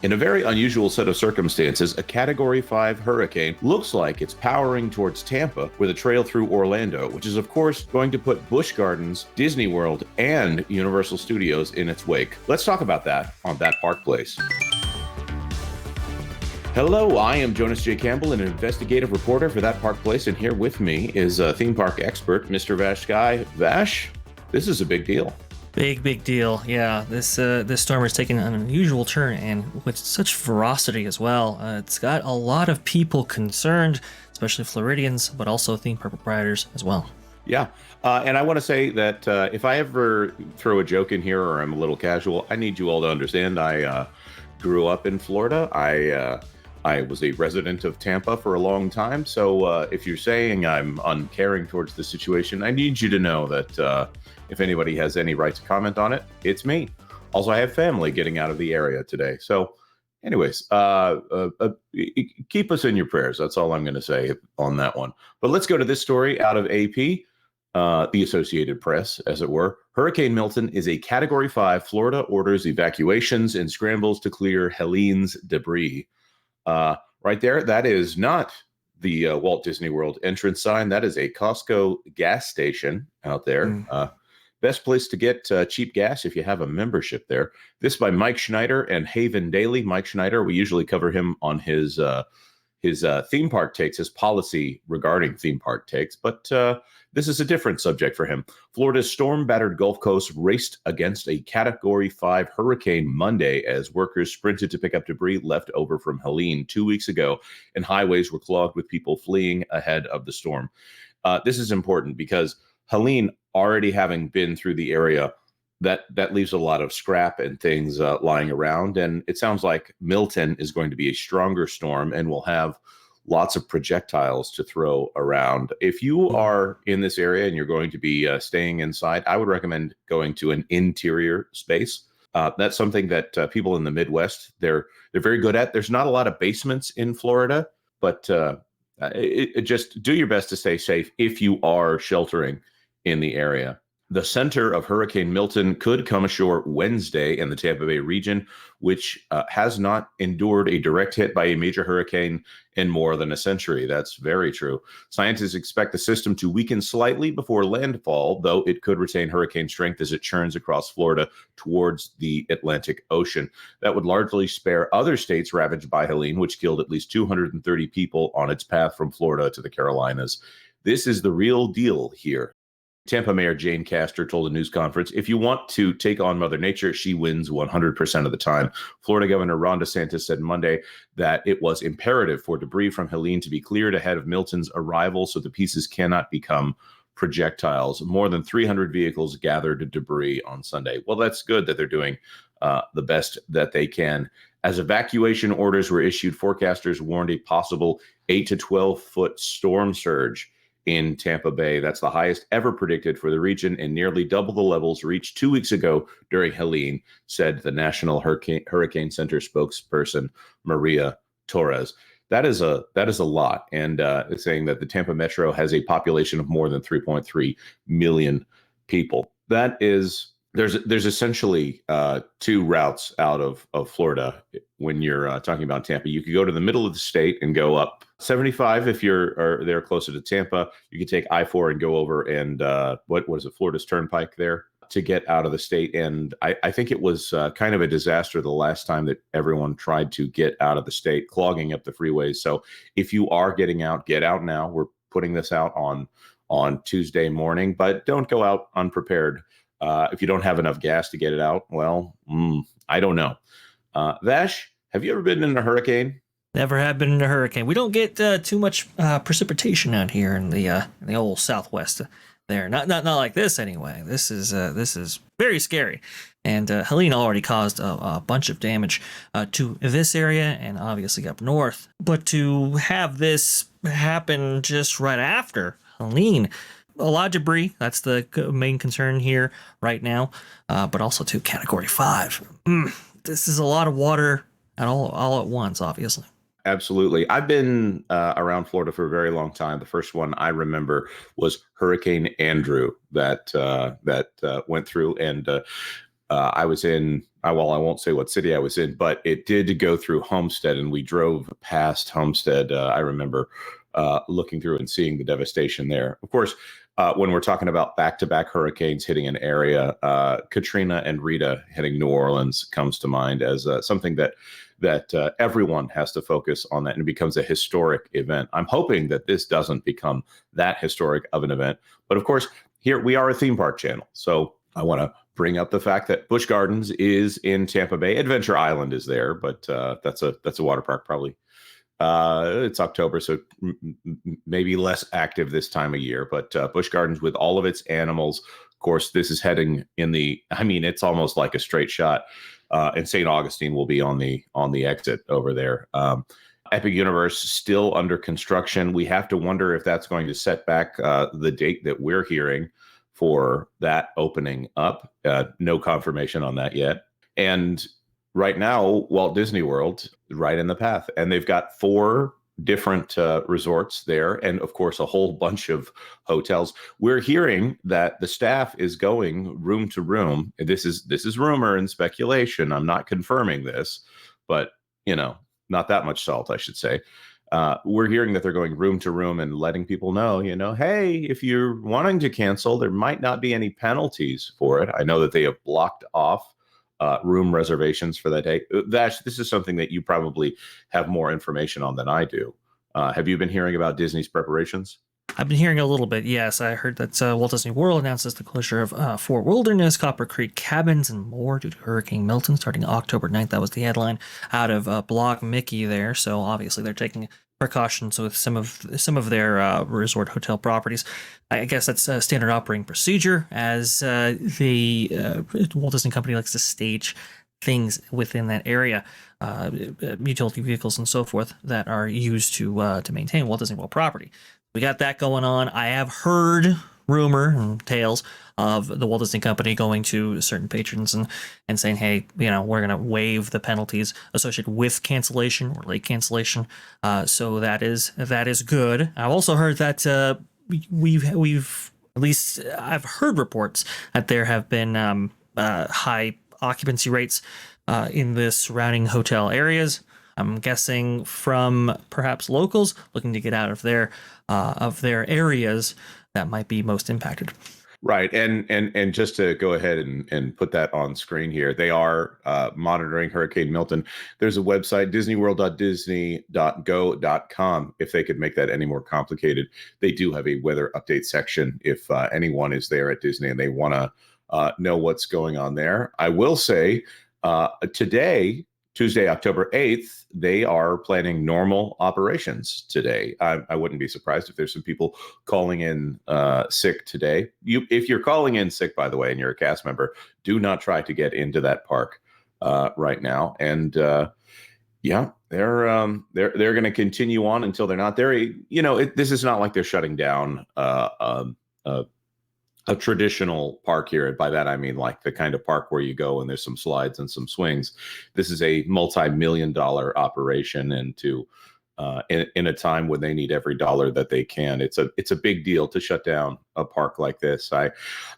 In a very unusual set of circumstances, a Category 5 hurricane looks like it's powering towards Tampa with a trail through Orlando, which is, of course, going to put Busch Gardens, Disney World, and Universal Studios in its wake. Let's talk about that on That Park Place. Hello, I am Jonas J. Campbell, an investigative reporter for That Park Place, and here with me is a theme park expert, Mr. VashSky. Vash, this is a big deal. Big deal. Yeah, this storm is taking an unusual turn, and with such ferocity as well. It's got a lot of people concerned, especially Floridians, but also theme park proprietors as well. Yeah, and I want to say that if I ever throw a joke in here or I'm a little casual, I need you all to understand I grew up in Florida. I was a resident of Tampa for a long time, so if you're saying I'm uncaring towards the situation, I need you to know that if anybody has any right to comment on it, it's me. Also, I have family getting out of the area today. So anyways, keep us in your prayers. That's all I'm going to say on that one. But let's go to this story out of AP, the Associated Press, as it were. Hurricane Milton is a Category 5. Florida orders evacuations and scrambles to clear Helene's debris. Right there, that is not the Walt Disney World entrance sign. That is a Costco gas station out there. Best place to get cheap gas if you have a membership there. This by Mike Schneider and Haven Daily. Mike Schneider, we usually cover him on his theme park takes, his policy regarding theme park takes, but this is a different subject for him. Florida's storm-battered Gulf Coast raced against a Category 5 hurricane Monday as workers sprinted to pick up debris left over from Helene 2 weeks ago, and highways were clogged with people fleeing ahead of the storm. This is important because Helene, already having been through the area, that leaves a lot of scrap and things lying around. And it sounds like Milton is going to be a stronger storm and will have lots of projectiles to throw around. If you are in this area and you're going to be staying inside, I would recommend going to an interior space. That's something that people in the Midwest, they're very good at. There's not a lot of basements in Florida, but just do your best to stay safe if you are sheltering in the area. The center of Hurricane Milton could come ashore Wednesday in the Tampa Bay region, which has not endured a direct hit by a major hurricane in more than a century. That's very true. Scientists expect the system to weaken slightly before landfall, though it could retain hurricane strength as it churns across Florida towards the Atlantic Ocean. That would largely spare other states ravaged by Helene, which killed at least 230 people on its path from Florida to the Carolinas. This is the real deal here. Tampa Mayor Jane Castor told a news conference, if you want to take on Mother Nature, she wins 100% of the time. Florida Governor Ron DeSantis said Monday that it was imperative for debris from Helene to be cleared ahead of Milton's arrival so the pieces cannot become projectiles. More than 300 vehicles gathered debris on Sunday. Well, that's good that they're doing the best that they can. As evacuation orders were issued, forecasters warned a possible 8 to 12-foot storm surge in Tampa Bay. That's the highest ever predicted for the region and nearly double the levels reached 2 weeks ago during Helene, said the National Hurricane Center spokesperson, Maria Torres. That is a lot. And it's saying that the Tampa Metro has a population of more than 3.3 million people. That is, there's essentially two routes out of Florida when you're talking about Tampa. You could go to the middle of the state and go up 75 if you're there closer to Tampa. You could take I-4 and go over and what was it, Florida's Turnpike there to get out of the state. And I think it was kind of a disaster the last time that everyone tried to get out of the state, clogging up the freeways. So if you are getting out, get out now. We're putting this out on Tuesday morning, but don't go out unprepared. If you don't have enough gas to get it out, well, I don't know. Vash, have you ever been in a hurricane? Never have been in a hurricane. We don't get too much precipitation out here in the old Southwest. There, not like this anyway. This is very scary, and Helene already caused a bunch of damage to this area and obviously up north. But to have this happen just right after Helene, a lot of debris. That's the main concern here right now. But also to Category 5. This is a lot of water all at once, obviously. Absolutely. I've been around Florida for a very long time. The first one I remember was Hurricane Andrew that went through. And I was in, well, I won't say what city I was in, but it did go through Homestead, and we drove past Homestead. I remember looking through and seeing the devastation there. Of course, when we're talking about back-to-back hurricanes hitting an area, Katrina and Rita hitting New Orleans comes to mind as something that everyone has to focus on, that, and it becomes a historic event. I'm hoping that this doesn't become that historic of an event. But of course, here we are a theme park channel. So I want to bring up the fact that Busch Gardens is in Tampa Bay. Adventure Island is there, but that's a water park probably. It's October, so maybe less active this time of year. But Busch Gardens, with all of its animals, of course, this is heading in the. I mean, it's almost like a straight shot. And St. Augustine will be on the exit over there. Epic Universe still under construction. We have to wonder if that's going to set back the date that we're hearing for that opening up. No confirmation on that yet. And right now, Walt Disney World right in the path, and they've got 4 different resorts there, and of course a whole bunch of hotels. We're hearing that the staff is going room to room. This is rumor and speculation. I'm not confirming this, but not that much salt, I should say. We're hearing that they're going room to room and letting people know, hey, if you're wanting to cancel, there might not be any penalties for it. I know that they have blocked off room reservations for that day. Vash, this is something that you probably have more information on than I do. Have you been hearing about Disney's preparations? I've been hearing a little bit, yes. I heard that Walt Disney World announces the closure of Fort Wilderness, Copper Creek Cabins, and more due to Hurricane Milton starting October 9th. That was the headline out of Blog Mickey there. So obviously they're taking precautions with some of their resort hotel properties. I guess that's a standard operating procedure, as the Walt Disney Company likes to stage things within that area, utility vehicles and so forth that are used to maintain Walt Disney World property. We got that going on. I have heard rumor and tales of the Walt Disney Company going to certain patrons and saying, hey, we're going to waive the penalties associated with cancellation or late cancellation. So that is good. I've also heard that we've at least I've heard reports that there have been high occupancy rates in the surrounding hotel areas. I'm guessing from perhaps locals looking to get out of their areas that might be most impacted. Right. And just to go ahead and put that on screen here, they are monitoring Hurricane Milton. There's a website, disneyworld.disney.go.com. If they could make that any more complicated, they do have a weather update section if anyone is there at Disney and they want to know what's going on there. I will say today, Tuesday, October 8th, they are planning normal operations today. I wouldn't be surprised if there's some people calling in sick today. If you're calling in sick, by the way, and you're a cast member, do not try to get into that park right now. And yeah, they're going to continue on until they're not there. This is not like they're shutting down a traditional park here. And by that, I mean like the kind of park where you go and there's some slides and some swings. This is a multi-million-dollar operation, and in a time when they need every dollar that they can, it's a big deal to shut down a park like this.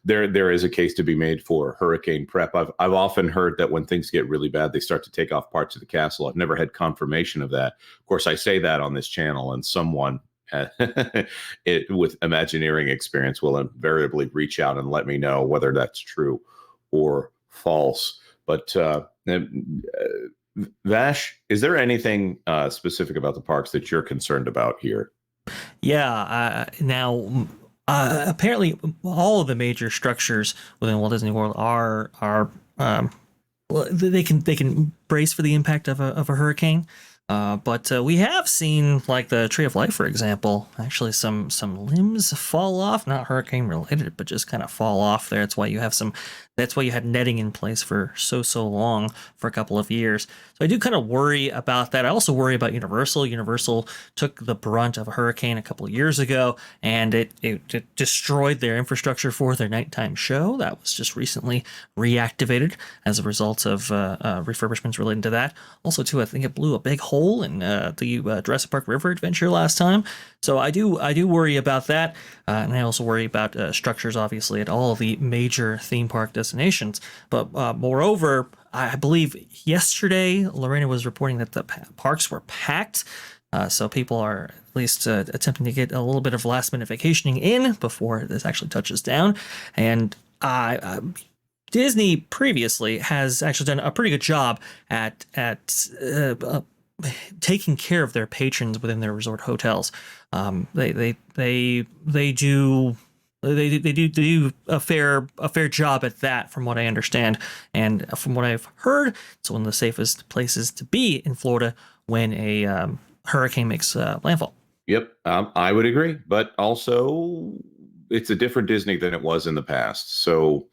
There is a case to be made for hurricane prep. I've often heard that when things get really bad, they start to take off parts of the castle. I've never had confirmation of that. Of course, I say that on this channel, and someone with Imagineering experience will invariably reach out and let me know whether that's true or false. But Vash, is there anything specific about the parks that you're concerned about here? Yeah. Now, apparently, all of the major structures within Walt Disney World are they can brace for the impact of a hurricane. But we have seen, like the Tree of Life, for example, actually some limbs fall off, not hurricane related, but just kind of fall off there. That's why you had netting in place for so long, for a couple of years. So I do kind of worry about that. I also worry about Universal. Universal took the brunt of a hurricane a couple of years ago, and it destroyed their infrastructure for their nighttime show. That was just recently reactivated as a result of refurbishments related to that. Also, too, I think it blew a big hole hole in the Jurassic Park River Adventure last time. So I do worry about that, and I also worry about structures, obviously, at all the major theme park destinations. But moreover, I believe yesterday Lorena was reporting that the parks were packed. So people are at least attempting to get a little bit of last minute vacationing in before this actually touches down. And Disney previously has actually done a pretty good job at taking care of their patrons within their resort hotels. They do a fair job at that, from what I understand, and from what I've heard, it's one of the safest places to be in Florida when a hurricane makes landfall. Yep, I would agree, but also it's a different Disney than it was in the past. So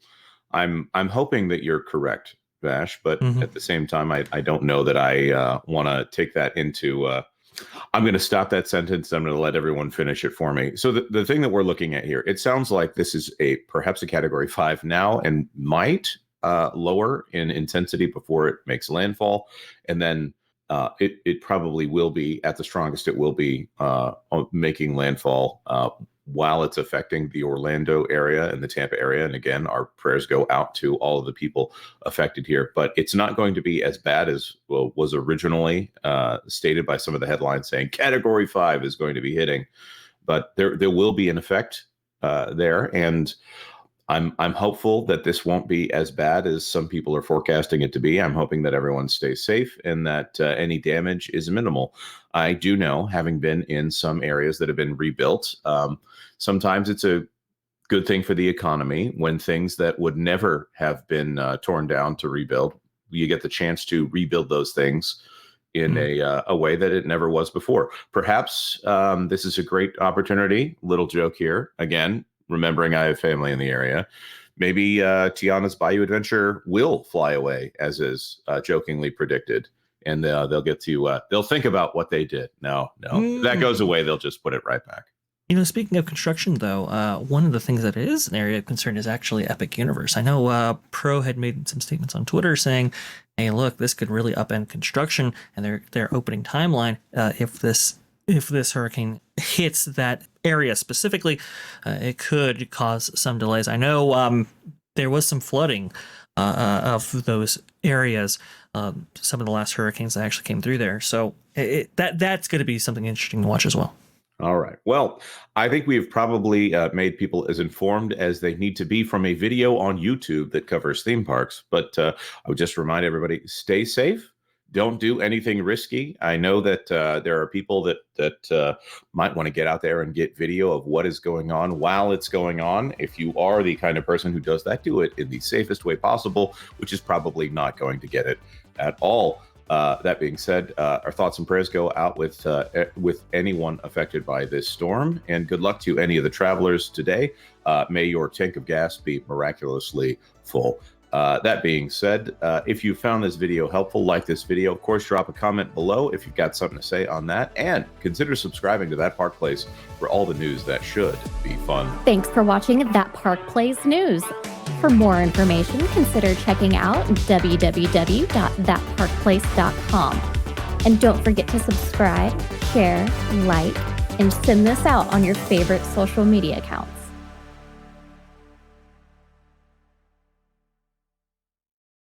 I'm hoping that you're correct, Vash, but at the same time, I don't know that I want to take that into. I'm going to stop that sentence. I'm going to let everyone finish it for me. So the thing that we're looking at here, it sounds like this is perhaps a Category 5 now, and might lower in intensity before it makes landfall, and then it probably will be at the strongest. It will be making landfall while it's affecting the Orlando area and the Tampa area. And again, our prayers go out to all of the people affected here. But it's not going to be as bad as was originally stated by some of the headlines saying Category 5 is going to be hitting. But there will be an effect there. And I'm hopeful that this won't be as bad as some people are forecasting it to be. I'm hoping that everyone stays safe and that any damage is minimal. I do know, having been in some areas that have been rebuilt, sometimes it's a good thing for the economy when things that would never have been torn down to rebuild, you get the chance to rebuild those things in a way that it never was before. Perhaps this is a great opportunity. Little joke here. Again, remembering I have family in the area. Maybe Tiana's Bayou Adventure will fly away, as is jokingly predicted. And they'll get to, they'll think about what they did. No, if that goes away, they'll just put it right back. You know, speaking of construction, though, one of the things that is an area of concern is actually Epic Universe. I know Pro had made some statements on Twitter saying, hey, look, this could really upend construction and their opening timeline if this hurricane hits that area specifically. It could cause some delays. I know there was some flooding of those areas. Some of the last hurricanes that actually came through there. So that's going to be something interesting to watch as well. All right. Well, I think we've probably made people as informed as they need to be from a video on YouTube that covers theme parks. But I would just remind everybody, stay safe. Don't do anything risky. I know that there are people that might want to get out there and get video of what is going on while it's going on. If you are the kind of person who does that, do it in the safest way possible, which is probably not going to get it at all. That being said, our thoughts and prayers go out with anyone affected by this storm, and good luck to any of the travelers today. May your tank of gas be miraculously full. That being said, if you found this video helpful, like this video. Of course, drop a comment below if you've got something to say on that, and consider subscribing to That Park Place for all the news that should be fun. Thanks for watching That Park Place News. For more information, consider checking out www.thatparkplace.com. And don't forget to subscribe, share, like, and send this out on your favorite social media accounts.